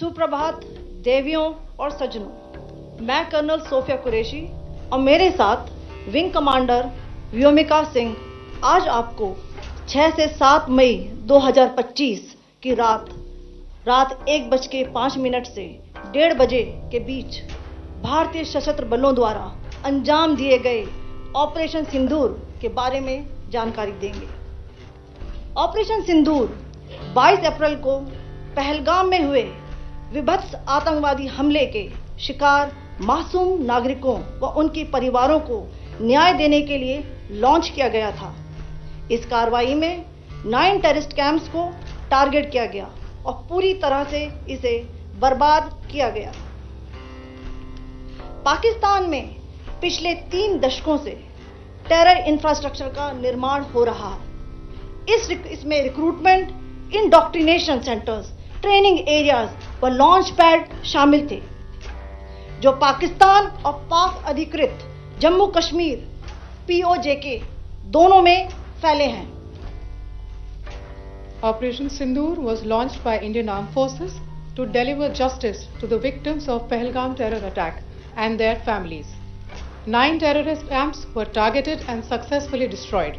सुप्रभात देवियों और सज्जनों, मैं कर्नल सोफिया कुरैशी और मेरे साथ विंग कमांडर व्योमिका सिंह आज आपको 6 से 7 मई 2025 की रात 1:05 से 1:30 बजे के बीच भारतीय सशस्त्र बलों द्वारा अंजाम दिए गए ऑपरेशन सिंदूर के बारे में जानकारी देंगे। ऑपरेशन सिंदूर 22 अप्रैल को पहलगाम में हुए विभत्स आतंकवादी हमले के शिकार मासूम नागरिकों व उनके परिवारों को न्याय देने के लिए लॉन्च किया गया था। इस कार्रवाई में 9 टेररिस्ट कैंप्स को टारगेट किया गया और पूरी तरह से इसे बर्बाद किया गया। पाकिस्तान में पिछले 3 दशकों से टेरर इंफ्रास्ट्रक्चर का निर्माण हो रहा है। इसमें recruitment, indoctrination centres, training areas व लॉन्च पैड शामिल थे, जो पाकिस्तान और पाक अधिकृत जम्मू कश्मीर POJK दोनों में फैले हैं। Operation Sindoor was launched by Indian Armed Forces to deliver justice to the victims of Pahalgam terror attack and their families. 9 terrorist camps were targeted and successfully destroyed.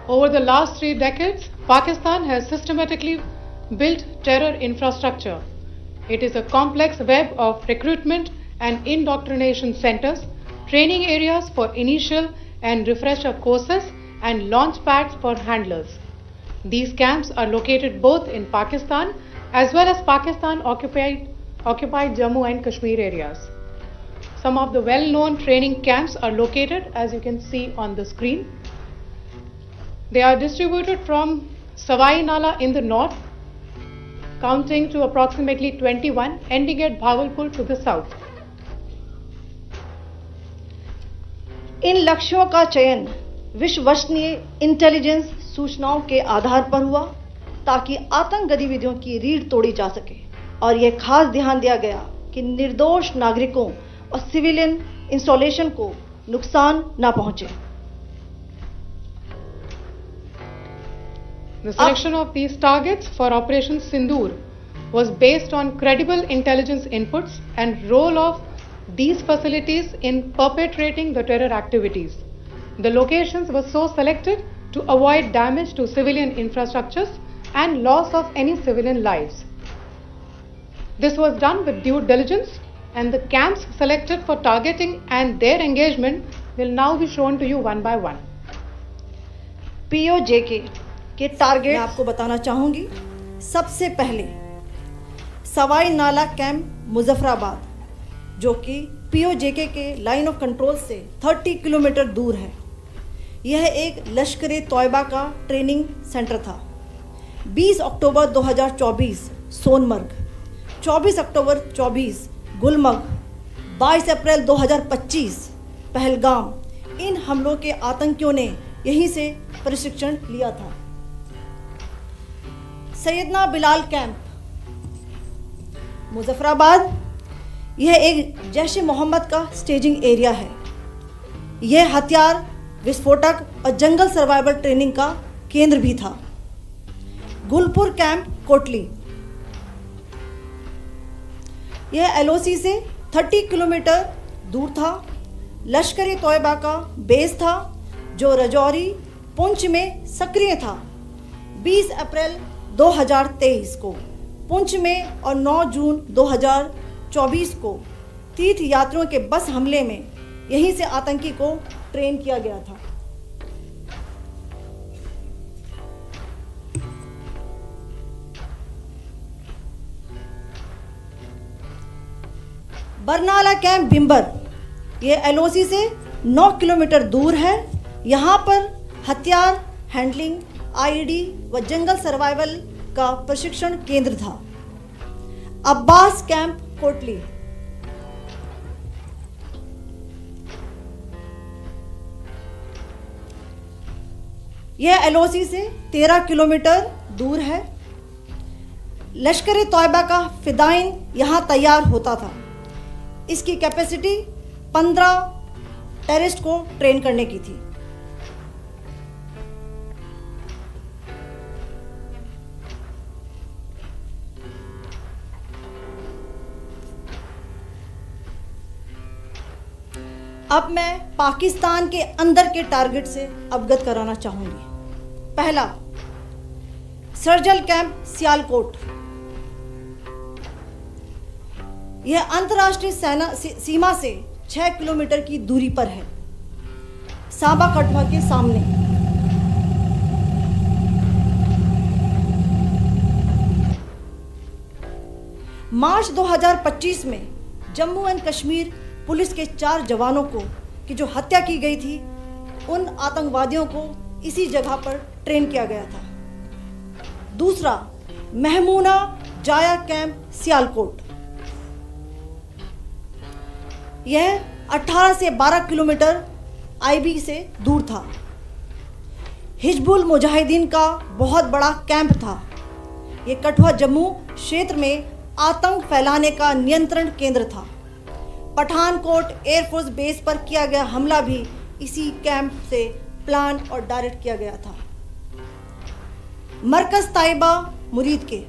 Over the last 3 decades, Pakistan has systematically built terror infrastructure. It is a complex web of recruitment and indoctrination centers, training areas for initial and refresher courses, and launch pads for handlers. These camps are located both in Pakistan as well as Pakistan occupied Jammu and Kashmir areas. Some of the well-known training camps are located, as you can see on the screen. They are distributed from Savai Nala in the north, counting to approximately 21, ending at Bhagalpur to the south. इन लक्ष्यों का चयन विश्वसनीय intelligence सूचनाओं के आधार पर हुआ ताकि आतंक गतिविधियों की रीढ़ तोड़ी जा सके, और यह खास ध्यान दिया गया कि निर्दोष नागरिकों और सिविलियन इंस्टॉलेशन को नुकसान न पहुंचे। The selection of these targets for Operation Sindoor was based on credible intelligence inputs and role of these facilities in perpetrating the terror activities. The locations were so selected to avoid damage to civilian infrastructures and loss of any civilian lives. This was done with due diligence, and the camps selected for targeting and their engagement will now be shown to you one by one. POJK के target मैं आपको बताना चाहूंगी। सबसे पहले सवाई नाला camp Muzaffarabad, जो कि POJK के लाइन ऑफ कंट्रोल से 30 किलोमीटर दूर है। यह एक लश्कर तौयबा का ट्रेनिंग सेंटर था। 20 अक्टूबर 2024 सोनमर्ग, 24 अक्टूबर 24 गुलमर्ग, 22 अप्रैल 2025 पहलगाम, इन हमलों के आतंकियों ने यहीं से प्रशिक्षण लिया था। सैयदना बिलाल कैंप मुजफ्फराबाद, यह एक जैश ए मोहम्मद का स्टेजिंग एरिया है। यह हथियार, विस्फोटक और जंगल सर्वाइवल ट्रेनिंग का केंद्र भी था। गुलपुर कैंप कोटली, यह LOC से 30 किलोमीटर दूर था। लश्कर तौयबा का बेस था, जो रजौरी, पुंछ में सक्रिय था। 20 अप्रैल 2023 को पुंछ में और 9 जून 2024 को तीर्थ यात्रियों के बस हमले में यहीं से आतंकी को ट्रेन किया गया था। बरनाला कैंप बिम्बर, यह LOC से 9 किलोमीटर दूर है। यहाँ पर हथियार, हैंडलिंग, IED व जंगल सर्वाइवल का प्रशिक्षण केंद्र था। अब्बास कैंप कोटली, यह LOC से 13 किलोमीटर दूर है। लश्कर तौयबा का फिदाइन यहाँ तैयार होता था। इसकी कैपेसिटी 15 टेररिस्ट को ट्रेन करने की थी। अब मैं पाकिस्तान के अंदर के टारगेट से अवगत कराना चाहूंगी। पहला, सर्जिकल कैंप सियालकोट। यह अंतर्राष्ट्रीय सीमा से 6 किलोमीटर की दूरी पर है, सांबा कठुआ के सामने। मार्च 2025 में जम्मू एंड कश्मीर पुलिस के 4 जवानों को की जो हत्या की गई थी, उन आतंकवादियों को इसी जगह पर ट्रेन किया गया था। दूसरा, महमूना जाया कैंप सियालकोट। यह 18 से 12 किलोमीटर आईबी से दूर था। हिजबुल मुजाहिदीन का बहुत बड़ा कैंप था। यह कठुआ जम्मू क्षेत्र में आतंक फैलाने का नियंत्रण केंद्र था। पठानकोट एयरफोर्स बेस पर किया गया हमला भी इसी कैंप से प्लान और डायरेक्ट किया गया था। मरकज ताइबा मुरीद के,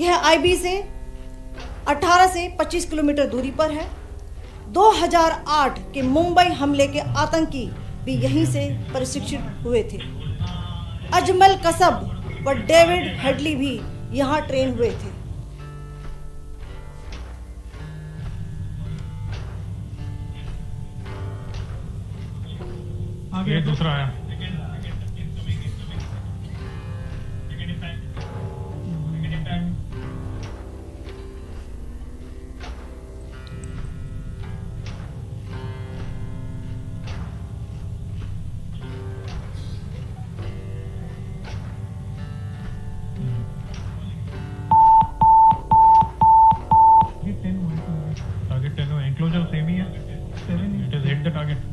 यह आईबी से 18 से 25 किलोमीटर दूरी पर है। 2008 के मुंबई हमले के आतंकी भी यहीं से प्रशिक्षित हुए थे। अजमल कसब व डेविड हेडली भी यहां ट्रेन हुए थे। आगे दूसरा है। टारगेट 10 हुआ, एंक्लोजर सेम ही है। 7 it is hit the target.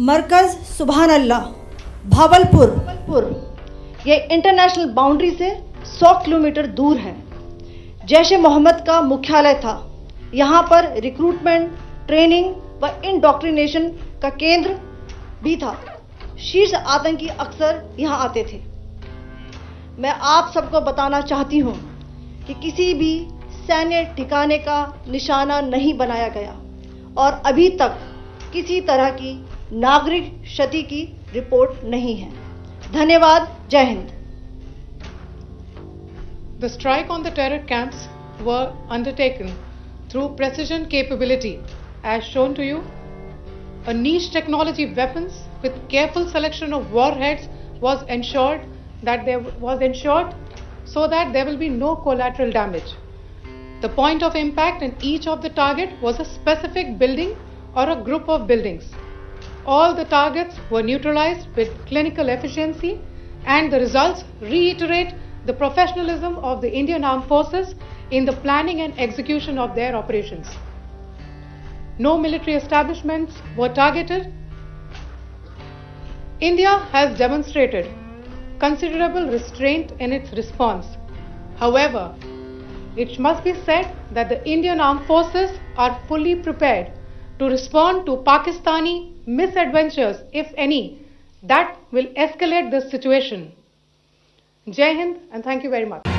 Markaz Subhan Allah Bahawalpur, यह इंटरनेशनल बाउंड्री से 100 किलोमीटर दूर है। जैश ए मोहम्मद का मुख्यालय था। यहाँ पर रिक्रूटमेंट, ट्रेनिंग व इंडोक्ट्रिनेशन का केंद्र भी था। शीर्ष आतंकी अक्सर यहाँ आते थे। मैं आप सबको बताना चाहती हूँ कि किसी भी सैन्य ठिकाने का निशाना नहीं बनाया गया और अभी तक किसी तरह की नागरिक क्षति की रिपोर्ट नहीं है। धन्यवाद। जय Hind. The strike on the terror camps were undertaken through precision capability, as shown to you. A niche technology weapons with careful selection of warheads was ensured so that there will be no collateral damage. The point of impact in each of the target was a specific building or a group of buildings. All the targets were neutralized with clinical efficiency, and the results reiterate the professionalism of the Indian Armed Forces in the planning and execution of their operations. No military establishments were targeted. India has demonstrated considerable restraint in its response. However, it must be said that the Indian Armed Forces are fully prepared to respond to Pakistani misadventures, if any, that will escalate the situation. Jai Hind, and thank you very much.